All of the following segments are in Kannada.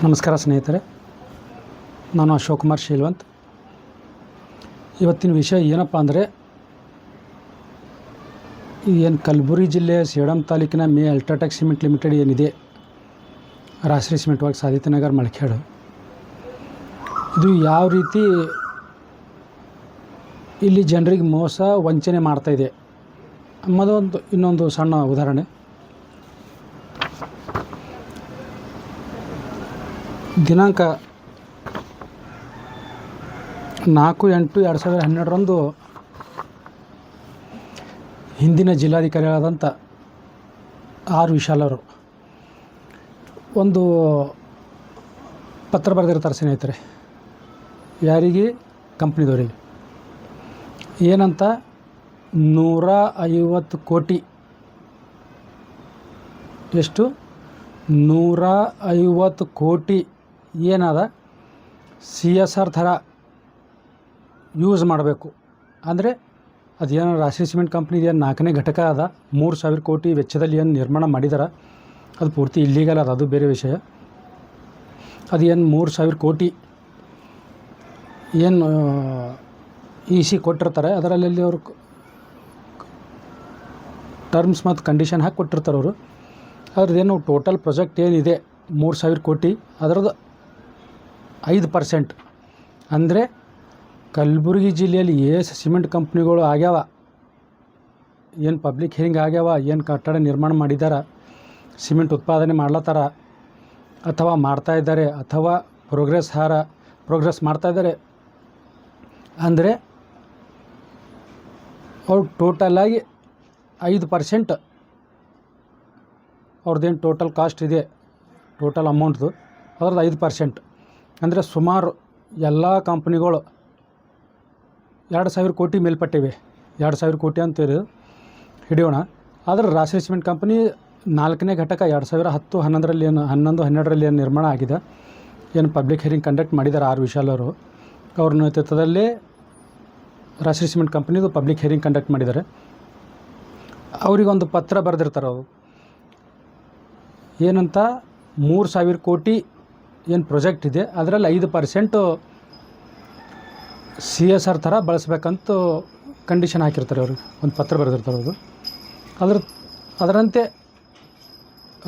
ನಮಸ್ಕಾರ ಸ್ನೇಹಿತರೆ, ನಾನು ಅಶೋಕ್ ಕುಮಾರ್ ಶೀಲ್ವಂತ್. ಇವತ್ತಿನ ವಿಷಯ ಏನಪ್ಪ ಅಂದರೆ, ಏನು ಕಲಬುರಗಿ ಜಿಲ್ಲೆಯ ಸೇಡಂ ತಾಲೂಕಿನ ಮೇ ಅಲ್ಟ್ರಾಟೆಕ್ ಸಿಮೆಂಟ್ ಲಿಮಿಟೆಡ್ ಏನಿದೆ, ರಾಷ್ಟ್ರೀಯ ಸಿಮೆಂಟ್ ವರ್ಕ್ಸ್ ಆದಿತ್ಯನಗರ್ ಮಳಖೇಡ್, ಇದು ಯಾವ ರೀತಿ ಇಲ್ಲಿ ಜನರಿಗೆ ಮೋಸ ವಂಚನೆ ಮಾಡ್ತಾಯಿದೆ ಅನ್ನೋದೊಂದು ಇನ್ನೊಂದು ಸಣ್ಣ ಉದಾಹರಣೆ. ದಿನಾಂಕ 4/8/2012 ಹಿಂದಿನ ಜಿಲ್ಲಾಧಿಕಾರಿಗಳಾದಂಥ ಆರ್ ವಿಶಾಲ್ ಅವರು ಒಂದು ಪತ್ರ ಬರೆದಿರ್ತಾರೆ ಸ್ನೇಹಿತರೆ. ಯಾರಿಗೆ? ಕಂಪ್ನಿದವರಿಗೆ. ಏನಂತ? 150 ಕೋಟಿ, ಎಷ್ಟು? 150 ಕೋಟಿ ಏನದ CSR ಥರ ಯೂಸ್ ಮಾಡಬೇಕು. ಅಂದರೆ ಅದೇನು ರಾಷ್ಟ್ರೀಯ ಸಿಮೆಂಟ್ ಕಂಪ್ನಿದು ಏನು 4ನೇ ಘಟಕ ಅದ, 3,000 ಕೋಟಿ ವೆಚ್ಚದಲ್ಲಿ ಏನು ನಿರ್ಮಾಣ ಮಾಡಿದಾರೆ, ಅದು ಪೂರ್ತಿ ಇಲ್ಲೀಗಲ್ ಅದ, ಅದು ಬೇರೆ ವಿಷಯ. ಅದೇನು 3,000 ಕೋಟಿ ಏನು EC ಕೊಟ್ಟಿರ್ತಾರೆ, ಅದರಲ್ಲಿ ಅವರು ಟರ್ಮ್ಸ್ ಮತ್ತು ಕಂಡೀಷನ್ ಹಾಕಿ ಕೊಟ್ಟಿರ್ತಾರೆ ಅವರು. ಅದ್ರದ್ದೇನು ಟೋಟಲ್ ಪ್ರಾಜೆಕ್ಟ್ ಏನಿದೆ 3,000 ಕೋಟಿ, ಅದರದ್ದು 5%. ಅಂದರೆ ಕಲಬುರಗಿ ಜಿಲ್ಲೆಯಲ್ಲಿ ಸಿಮೆಂಟ್ ಕಂಪ್ನಿಗಳು ಆಗ್ಯಾವ, ಏನು ಪಬ್ಲಿಕ್ ಹಿಯರಿಂಗ್ ಆಗ್ಯಾವ, ಏನು ಕಟ್ಟಡ ನಿರ್ಮಾಣ ಮಾಡಿದ್ದಾರೆ, ಸಿಮೆಂಟ್ ಉತ್ಪಾದನೆ ಮಾಡ್ಲತ್ತಾರ, ಅಥವಾ ಮಾಡ್ತಾಯಿದ್ದಾರೆ, ಅಥವಾ ಪ್ರೋಗ್ರೆಸ್ ಮಾಡ್ತಾಯಿದ್ದಾರೆ, ಅಂದರೆ ಅವ್ರು ಟೋಟಲಾಗಿ 5% ಅವ್ರದ್ದೇನು ಟೋಟಲ್ ಕಾಸ್ಟ್ ಇದೆ, ಟೋಟಲ್ ಅಮೌಂಟ್ದು ಅದ್ರದ್ದು 5%. ಅಂದರೆ ಸುಮಾರು ಎಲ್ಲ ಕಂಪ್ನಿಗಳು 2,000 ಕೋಟಿ ಮೇಲ್ಪಟ್ಟಿವೆ. 2,000 ಕೋಟಿ ಅಂತ ಹಿಡಿಯೋಣ. ಆದರೆ ರಾಷ್ಟ್ರೀಯ ಸಿಮೆಂಟ್ ಕಂಪ್ನಿ 4ನೇ ಘಟಕ 2010-11ರಲ್ಲಿ ಏನು 11-12ರಲ್ಲಿ ಏನು ನಿರ್ಮಾಣ ಆಗಿದೆ, ಏನು ಪಬ್ಲಿಕ್ ಹಿಯರಿಂಗ್ ಕಂಡಕ್ಟ್ ಮಾಡಿದ್ದಾರೆ ಆರ್ ವಿಶಾಲ್ ಅವರು. ಅವ್ರ ನೇತೃತ್ವದಲ್ಲೇ ರಾಷ್ಟ್ರೀಯ ಸಿಮೆಂಟ್ ಕಂಪ್ನಿದು ಪಬ್ಲಿಕ್ ಹಿಯರಿಂಗ್ ಕಂಡಕ್ಟ್ ಮಾಡಿದ್ದಾರೆ. ಅವರಿಗೊಂದು ಪತ್ರ ಬರೆದಿರ್ತಾರೆ ಅವರು. ಏನಂತ? 3,000 ಕೋಟಿ ಏನು ಪ್ರಾಜೆಕ್ಟ್ ಇದೆ, ಅದರಲ್ಲಿ 5% CSR ಥರ ಬಳಸ್ಬೇಕಂತ ಕಂಡೀಷನ್ ಹಾಕಿರ್ತಾರೆ ಅವ್ರಿಗೆ, ಒಂದು ಪತ್ರ ಬರೆದಿರ್ತಾರೆ ಅವರು. ಅದರಂತೆ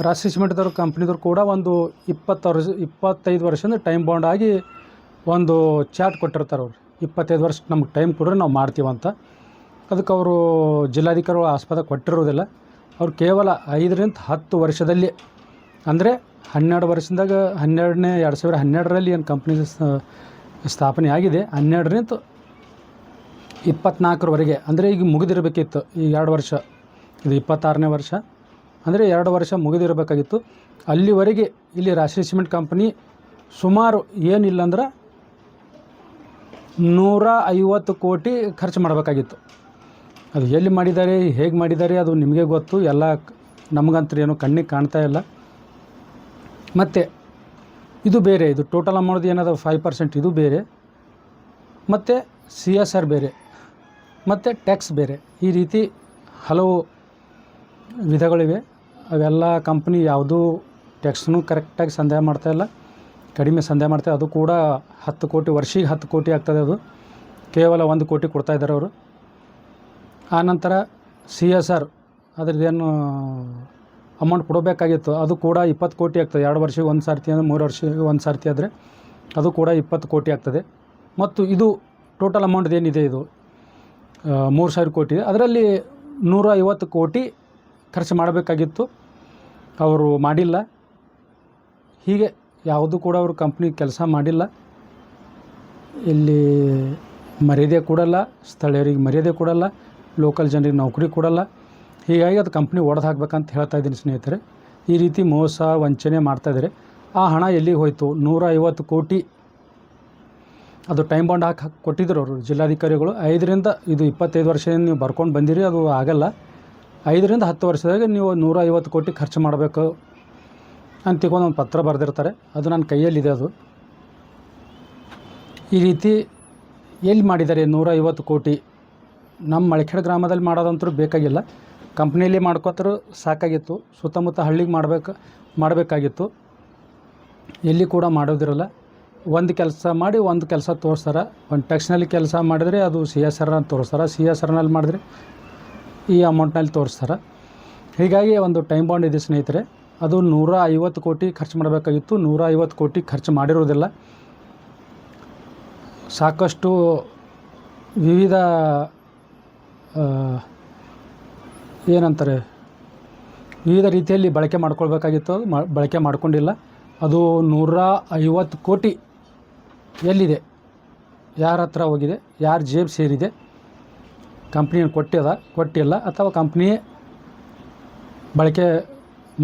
ರಾಷ್ಟ್ರೀಯ ಸಿಮೆಂಟ್ದವ್ರ ಕಂಪ್ನಿದವ್ರು ಕೂಡ ಒಂದು 25 ವರ್ಷದಿಂದ ಟೈಮ್ ಬೌಂಡ್ ಆಗಿ ಒಂದು ಚಾರ್ಟ್ ಕೊಟ್ಟಿರ್ತಾರೆ ಅವರು. 25 ವರ್ಷ ನಮ್ಗೆ ಟೈಮ್ ಕೊಡ್ರೆ ನಾವು ಮಾಡ್ತೀವಂತ. ಅದಕ್ಕೆ ಅವರು ಜಿಲ್ಲಾಧಿಕಾರಿಗಳು ಆಸ್ಪದ ಕೊಟ್ಟಿರೋದಿಲ್ಲ. ಅವ್ರು ಕೇವಲ 5ರಿಂದ 10 ವರ್ಷದಲ್ಲಿ, ಅಂದರೆ 12 ವರ್ಷದಾಗ 2012ರಲ್ಲಿ ಏನು ಕಂಪ್ನಿ ಸ್ಥಾಪನೆ ಆಗಿದೆ, 12ರಿಂದ 24ರವರೆಗೆ, ಅಂದರೆ ಈಗ ಮುಗಿದಿರಬೇಕಿತ್ತು. ಈ 2 ವರ್ಷ, ಇದು 26ನೇ ವರ್ಷ, ಅಂದರೆ 2 ವರ್ಷ ಮುಗಿದಿರಬೇಕಾಗಿತ್ತು. ಅಲ್ಲಿವರೆಗೆ ಇಲ್ಲಿ ರಾಷ್ಟ್ರೀಯ ಸಿಮೆಂಟ್ ಕಂಪ್ನಿ ಸುಮಾರು ಏನಿಲ್ಲ ಅಂದ್ರೆ 150 ಕೋಟಿ ಖರ್ಚು ಮಾಡಬೇಕಾಗಿತ್ತು. ಅದು ಎಲ್ಲಿ ಮಾಡಿದ್ದಾರೆ, ಹೇಗೆ ಮಾಡಿದ್ದಾರೆ, ಅದು ನಿಮಗೆ ಗೊತ್ತು. ಎಲ್ಲ ನಮಗಂತೂ ಏನು ಕಣ್ಣಿಗೆ ಕಾಣ್ತಾ ಇಲ್ಲ. ಮತ್ತು ಇದು ಬೇರೆ, ಇದು ಟೋಟಲ್ ಅಮೌಂಟ್ ಏನದ 5%, ಇದು ಬೇರೆ, ಮತ್ತು CSR ಬೇರೆ, ಮತ್ತು ಟ್ಯಾಕ್ಸ್ ಬೇರೆ. ಈ ರೀತಿ ಹಲವು ವಿಧಗಳಿವೆ. ಅವೆಲ್ಲ ಕಂಪ್ನಿ ಯಾವುದೂ ಟ್ಯಾಕ್ಸ್ನೂ ಕರೆಕ್ಟಾಗಿ ಸಂದಾಯ ಮಾಡ್ತಾಯಿಲ್ಲ, ಕಡಿಮೆ ಸಂದಾಯ ಮಾಡ್ತಾರೆ. ಅದು ಕೂಡ 10 ಕೋಟಿ, ವರ್ಷಿಗೆ 10 ಕೋಟಿ ಆಗ್ತದೆ. ಅದು ಕೇವಲ 1 ಕೋಟಿ ಕೊಡ್ತಾಯಿದ್ದಾರೆ ಅವರು. ಆನಂತರ CSR ಅದ್ರದ್ದೇನು ಅಮೌಂಟ್ ಕೊಡಬೇಕಾಗಿತ್ತು, ಅದು ಕೂಡ 20 ಕೋಟಿ ಆಗ್ತದೆ. 2 ವರ್ಷಕ್ಕೆ 1 ಸಾರ್ತಿ, ಅಂದರೆ 3 ವರ್ಷಕ್ಕೆ 1 ಸಾರ್ತಿ ಆದರೆ ಅದು ಕೂಡ 20 ಕೋಟಿ ಆಗ್ತದೆ. ಮತ್ತು ಇದು ಟೋಟಲ್ ಅಮೌಂಟ್ ಏನಿದೆ, ಇದು 3,000 ಕೋಟಿ ಇದೆ. ಅದರಲ್ಲಿ 150 ಕೋಟಿ ಖರ್ಚು ಮಾಡಬೇಕಾಗಿತ್ತು, ಅವರು ಮಾಡಿಲ್ಲ. ಹೀಗೆ ಯಾವುದೂ ಕೂಡ ಅವರು ಕಂಪ್ನಿ ಕೆಲಸ ಮಾಡಿಲ್ಲ. ಇಲ್ಲಿ ಮರ್ಯಾದೆ ಕೊಡಲ್ಲ, ಸ್ಥಳೀಯರಿಗೆ ಮರ್ಯಾದೆ ಕೊಡಲ್ಲ, ಲೋಕಲ್ ಜನರಿಗೆ ನೌಕರಿ ಕೊಡಲ್ಲ. ಹೀಗಾಗಿ ಅದು ಕಂಪ್ನಿ ಒಡೆದು ಹಾಕ್ಬೇಕಂತ ಹೇಳ್ತಾ ಇದ್ದೀನಿ ಸ್ನೇಹಿತರೆ. ಈ ರೀತಿ ಮೋಸ ವಂಚನೆ ಮಾಡ್ತಾಯಿದ್ದಾರೆ. ಆ ಹಣ ಎಲ್ಲಿಗೆ ಹೋಯಿತು? 150 ಕೋಟಿ ಅದು ಟೈಮ್ ಬಾಂಡ್ ಹಾಕಿ ಕೊಟ್ಟಿದ್ದರು ಅವರು ಜಿಲ್ಲಾಧಿಕಾರಿಗಳು. 5ರಿಂದ, ಇದು 25 ವರ್ಷದಿಂದ ನೀವು ಬರ್ಕೊಂಡು ಬಂದಿರಿ, ಅದು ಆಗಲ್ಲ. 5ರಿಂದ 10 ವರ್ಷದಾಗ ನೀವು 150 ಕೋಟಿ ಖರ್ಚು ಮಾಡಬೇಕು ಅಂತ ತಿಳ್ಕೊಂಡು ಒಂದು ಪತ್ರ ಬರೆದಿರ್ತಾರೆ. ಅದು ನನ್ನ ಕೈಯಲ್ಲಿದೆ. ಅದು ಈ ರೀತಿ ಎಲ್ಲಿ ಮಾಡಿದ್ದಾರೆ 150 ಕೋಟಿ? ನಮ್ಮ ಮಳಖೇಡ್ ಗ್ರಾಮದಲ್ಲಿ ಮಾಡೋದಂತೂ ಬೇಕಾಗಿಲ್ಲ, ಕಂಪ್ನಿಯಲ್ಲಿ ಮಾಡ್ಕೋತಾರು ಸಾಕಾಗಿತ್ತು. ಸುತ್ತಮುತ್ತ ಹಳ್ಳಿಗೆ ಮಾಡಬೇಕಾಗಿತ್ತು. ಎಲ್ಲಿ ಕೂಡ ಮಾಡೋದಿರಲ್ಲ. ಒಂದು ಕೆಲಸ ಮಾಡಿ ಒಂದು ಕೆಲಸ ತೋರಿಸ್ತಾರೆ. ಒಂದು ಟ್ಯಾಕ್ಸ್ನಲ್ಲಿ ಕೆಲಸ ಮಾಡಿದರೆ ಅದು CSR ಅಂತ ತೋರಿಸ್ತಾರೆ, CSRನಲ್ಲಿ ಮಾಡಿದ್ರೆ ಈ ಅಮೌಂಟ್ನಲ್ಲಿ ತೋರಿಸ್ತಾರೆ. ಹೀಗಾಗಿ ಒಂದು ಟೈಮ್ ಬಾಂಡ್ ಇದೆ ಸ್ನೇಹಿತರೆ. ಅದು 150 ಕೋಟಿ ಖರ್ಚು ಮಾಡಬೇಕಾಗಿತ್ತು. 150 ಕೋಟಿ ಖರ್ಚು ಮಾಡಿರೋದಿಲ್ಲ. ಸಾಕಷ್ಟು ವಿವಿಧ ಏನಂತಾರೆ ವಿವಿಧ ರೀತಿಯಲ್ಲಿ ಬಳಕೆ ಮಾಡ್ಕೊಳ್ಬೇಕಾಗಿತ್ತು. ಬಳಕೆ ಮಾಡ್ಕೊಂಡಿಲ್ಲ. ಅದು 150 ಕೋಟಿ ಎಲ್ಲಿದೆ, ಯಾರ ಹತ್ರ ಹೋಗಿದೆ, ಯಾರ ಜೇಬು ಸೇರಿದೆ, ಕಂಪ್ನಿನ ಕೊಟ್ಟಿಲ್ಲ ಅಥವಾ ಕಂಪ್ನಿಯೇ ಬಳಕೆ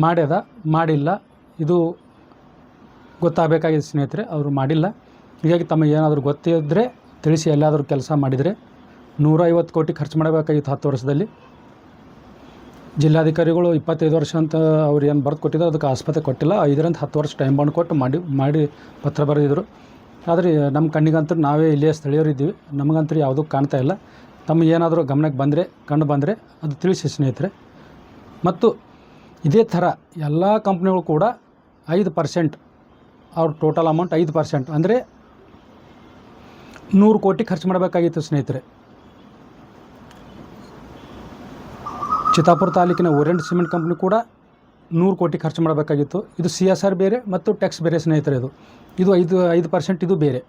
ಮಾಡ್ಯದ ಮಾಡಿಲ್ಲ, ಇದು ಗೊತ್ತಾಗಬೇಕಾಗಿದೆ ಸ್ನೇಹಿತರೆ. ಅವರು ಮಾಡಿಲ್ಲ. ಹೀಗಾಗಿ ತಮಗೆ ಏನಾದರೂ ಗೊತ್ತಿದ್ದರೆ ತಿಳಿಸಿ. ಎಲ್ಲಾದರೂ ಕೆಲಸ ಮಾಡಿದರೆ 150 ಕೋಟಿ ಖರ್ಚು ಮಾಡಬೇಕಾಗಿತ್ತು 10 ವರ್ಷದಲ್ಲಿ. ಜಿಲ್ಲಾಧಿಕಾರಿಗಳು 25 ವರ್ಷ ಅಂತ ಅವ್ರು ಏನು ಬರೆದು ಕೊಟ್ಟಿದ್ರು, ಅದಕ್ಕೆ ಆಸ್ಪತ್ರೆ ಕೊಟ್ಟಿಲ್ಲ. 5ರಿಂದ 10 ವರ್ಷ ಟೈಮ್ ಬಾಂಡ್ ಕೊಟ್ಟು ಮಾಡಿ ಪತ್ರ ಬರೆದಿದ್ರು. ಆದರೆ ನಮ್ಮ ಕಣ್ಣಿಗಂತೂ ನಾವೇ ಇಲ್ಲಿಯೇ ಸ್ಥಳೀಯರಿದ್ದೀವಿ, ನಮಗಂತೂ ಯಾವುದೂ ಕಾಣ್ತಾ ಇಲ್ಲ. ತಮಗೆ ಏನಾದರೂ ಗಮನಕ್ಕೆ ಕಂಡು ಬಂದರೆ ಅದು ತಿಳಿಸಿ ಸ್ನೇಹಿತರೆ. ಮತ್ತು ಇದೇ ಥರ ಎಲ್ಲ ಕಂಪ್ನಿಗಳು ಕೂಡ 5% ಅವ್ರ ಟೋಟಲ್ ಅಮೌಂಟ್ 5% ಅಂದರೆ 100 ಕೋಟಿ ಖರ್ಚು ಮಾಡಬೇಕಾಗಿತ್ತು ಸ್ನೇಹಿತರೆ. ಚಿತ್ತಾಪುರ ತಾಲೂಕಿನ ಓರಿಯೆಂಟ್ ಸಿಮೆಂಟ್ ಕಂಪ್ನಿ ಕೂಡ 100 ಕೋಟಿ ಖರ್ಚು ಮಾಡಬೇಕಾಗಿತ್ತು. ಇದು CSR ಬೇರೆ ಮತ್ತು ಟ್ಯಾಕ್ಸ್ ಬೇರೆ ಸ್ನೇಹಿತರೆ. ಇದು 5% ಇದು ಬೇರೆ.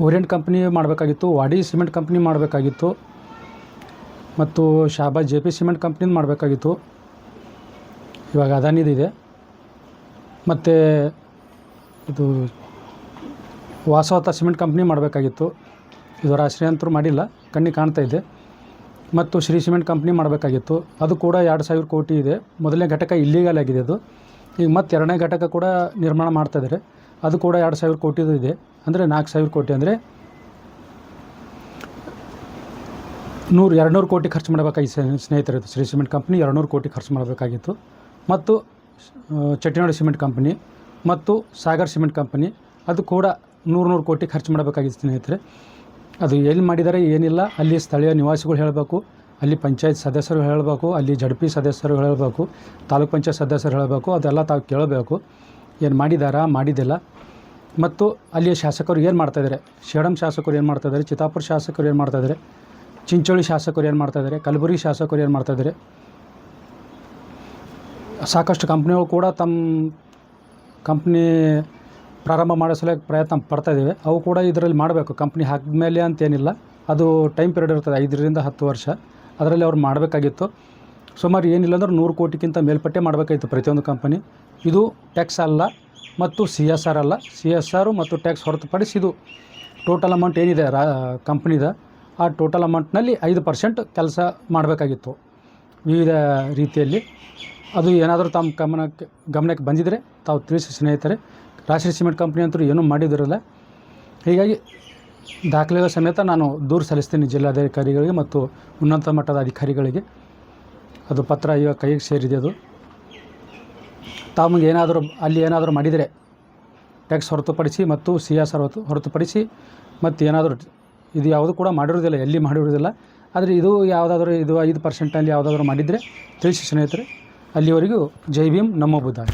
ಓರಿಯೆಂಟ್ ಕಂಪ್ನಿ ಮಾಡಬೇಕಾಗಿತ್ತು, ವಾಡಿ ಸಿಮೆಂಟ್ ಕಂಪ್ನಿ ಮಾಡಬೇಕಾಗಿತ್ತು, ಮತ್ತು ಶಾಬಾಜ್ JP ಸಿಮೆಂಟ್ ಕಂಪ್ನಿನ ಮಾಡಬೇಕಾಗಿತ್ತು. ಇವಾಗ ಅದಾನಿದಿದೆ. ಮತ್ತು ಇದು ವಾಸವತ ಸಿಮೆಂಟ್ ಕಂಪ್ನಿ ಮಾಡಬೇಕಾಗಿತ್ತು. ಇದು ರಾಷ್ಟ್ರೀಯಂತರೂ ಮಾಡಿಲ್ಲ, ಕಣ್ಣಿಗೆ ಕಾಣ್ತಾ ಇದೆ. ಮತ್ತು ಶ್ರೀ ಸಿಮೆಂಟ್ ಕಂಪ್ನಿ ಮಾಡಬೇಕಾಗಿತ್ತು. ಅದು ಕೂಡ 2000 ಕೋಟಿ ಇದೆ. ಮೊದಲನೇ ಘಟಕ ಇಲ್ಲೀಗಲ್ ಆಗಿದೆ ಅದು. ಈಗ ಮತ್ತೆ 2ನೇ ಘಟಕ ಕೂಡ ನಿರ್ಮಾಣ ಮಾಡ್ತಾಯಿದ್ದಾರೆ. ಅದು ಕೂಡ 2000 ಕೋಟಿದು ಇದೆ. ಅಂದರೆ 4000 ಕೋಟಿ ಅಂದರೆ 200 ಕೋಟಿ ಖರ್ಚು ಮಾಡಬೇಕಾಗಿತ್ತು ಸ್ನೇಹಿತರೆ. ಶ್ರೀ ಸಿಮೆಂಟ್ ಕಂಪ್ನಿ 200 ಕೋಟಿ ಖರ್ಚು ಮಾಡಬೇಕಾಗಿತ್ತು. ಮತ್ತು ಚೆಟ್ಟಿನಾಡು ಸಿಮೆಂಟ್ ಕಂಪ್ನಿ ಮತ್ತು ಸಾಗರ್ ಸಿಮೆಂಟ್ ಕಂಪ್ನಿ ಅದು ಕೂಡ 100 ಕೋಟಿ ಖರ್ಚು ಮಾಡಬೇಕಾಗಿತ್ತು ಸ್ನೇಹಿತರೆ. ಅದು ಎಲ್ಲಿ ಮಾಡಿದ್ದಾರೆ ಏನಿಲ್ಲ, ಅಲ್ಲಿ ಸ್ಥಳೀಯ ನಿವಾಸಿಗಳು ಹೇಳಬೇಕು, ಅಲ್ಲಿ ಪಂಚಾಯತ್ ಸದಸ್ಯರು ಹೇಳಬೇಕು, ಅಲ್ಲಿ ZP ಸದಸ್ಯರು ಹೇಳಬೇಕು, ತಾಲೂಕ್ ಪಂಚಾಯತ್ ಸದಸ್ಯರು ಹೇಳಬೇಕು. ಅದೆಲ್ಲ ತಾವು ಕೇಳಬೇಕು, ಏನು ಮಾಡಿದಾರಾ ಮಾಡಿದ್ದಿಲ್ಲ. ಮತ್ತು ಅಲ್ಲಿಯ ಶಾಸಕರು ಏನು ಮಾಡ್ತಾಯಿದ್ದಾರೆ, ಸೇಡಂ ಶಾಸಕರು ಏನು ಮಾಡ್ತಾಯಿದ್ದಾರೆ, ಚಿತ್ತಾಪುರ ಶಾಸಕರು ಏನು ಮಾಡ್ತಾಯಿದ್ದಾರೆ, ಚಿಂಚೋಳಿ ಶಾಸಕರು ಏನು ಮಾಡ್ತಾಯಿದ್ದಾರೆ, ಕಲಬುರಗಿ ಶಾಸಕರು ಏನು ಮಾಡ್ತಾಯಿದ್ದಾರೆ. ಸಾಕಷ್ಟು ಕಂಪ್ನಿಗಳು ಕೂಡ ತಮ್ಮ ಕಂಪ್ನಿ ಪ್ರಾರಂಭ ಮಾಡಿಸಲು ಪ್ರಯತ್ನ ಪಡ್ತಾಯಿದ್ದೇವೆ. ಅವು ಕೂಡ ಇದರಲ್ಲಿ ಮಾಡಬೇಕು. ಕಂಪ್ನಿ ಹಾಕಿದ್ಮೇಲೆ ಅಂತೇನಿಲ್ಲ, ಅದು ಟೈಮ್ ಪೀರಿಯಡ್ ಇರ್ತದೆ 5ರಿಂದ 10 ವರ್ಷ. ಅದರಲ್ಲಿ ಅವ್ರು ಮಾಡಬೇಕಾಗಿತ್ತು. ಸುಮಾರು ಏನಿಲ್ಲ ಅಂದ್ರೆ 100 ಕೋಟಿಗಿಂತ ಮೇಲ್ಪಟ್ಟೆ ಮಾಡಬೇಕಾಗಿತ್ತು ಪ್ರತಿಯೊಂದು ಕಂಪನಿ. ಇದು ಟ್ಯಾಕ್ಸ್ ಅಲ್ಲ ಮತ್ತು CSR ಅಲ್ಲ. CSR ಮತ್ತು ಟ್ಯಾಕ್ಸ್ ಹೊರತುಪಡಿಸಿ ಇದು ಟೋಟಲ್ ಅಮೌಂಟ್ ಏನಿದೆ ಕಂಪ್ನಿದ, ಆ ಟೋಟಲ್ ಅಮೌಂಟ್ನಲ್ಲಿ 5% ಕೆಲಸ ಮಾಡಬೇಕಾಗಿತ್ತು ವಿವಿಧ ರೀತಿಯಲ್ಲಿ. ಅದು ಏನಾದರೂ ತಮ್ಮ ಗಮನಕ್ಕೆ ಬಂದಿದ್ದರೆ ತಾವು ತಿಳಿಸಿ ಸ್ನೇಹಿತರೆ. ರಾಷ್ಟ್ರೀಯ ಸಿಮೆಂಟ್ ಕಂಪ್ನಿ ಅಂತೂ ಏನೂ ಮಾಡಿದಿರಲ್ಲ. ಹೀಗಾಗಿ ದಾಖಲೆಗಳ ಸಮೇತ ನಾನು ದೂರು ಸಲ್ಲಿಸ್ತೀನಿ ಜಿಲ್ಲಾಧಿಕಾರಿಗಳಿಗೆ ಮತ್ತು ಉನ್ನತ ಮಟ್ಟದ ಅಧಿಕಾರಿಗಳಿಗೆ. ಅದು ಪತ್ರ ಈಗ ಕೈಗೆ ಸೇರಿದೆ. ಅದು ತಮಗೆ ಏನಾದರೂ ಅಲ್ಲಿ ಏನಾದರೂ ಮಾಡಿದರೆ ಟ್ಯಾಕ್ಸ್ ಹೊರತುಪಡಿಸಿ ಮತ್ತು CSR ಹೊರತುಪಡಿಸಿ ಮತ್ತು ಏನಾದರೂ ಇದು ಯಾವುದು ಕೂಡ ಮಾಡಿರೋದಿಲ್ಲ, ಎಲ್ಲಿ ಮಾಡಿರೋದಿಲ್ಲ. ಆದರೆ ಇದು ಯಾವುದಾದ್ರೂ ಇದು 5%ನಲ್ಲಿ ಯಾವುದಾದ್ರೂ ಮಾಡಿದರೆ ತಿಳಿಸಿ ಸ್ನೇಹಿತರೆ. ಅಲ್ಲಿವರೆಗೂ ಜೈ ಭೀಮ್, ನಮೋ ಬುದ್ಧಾಯ.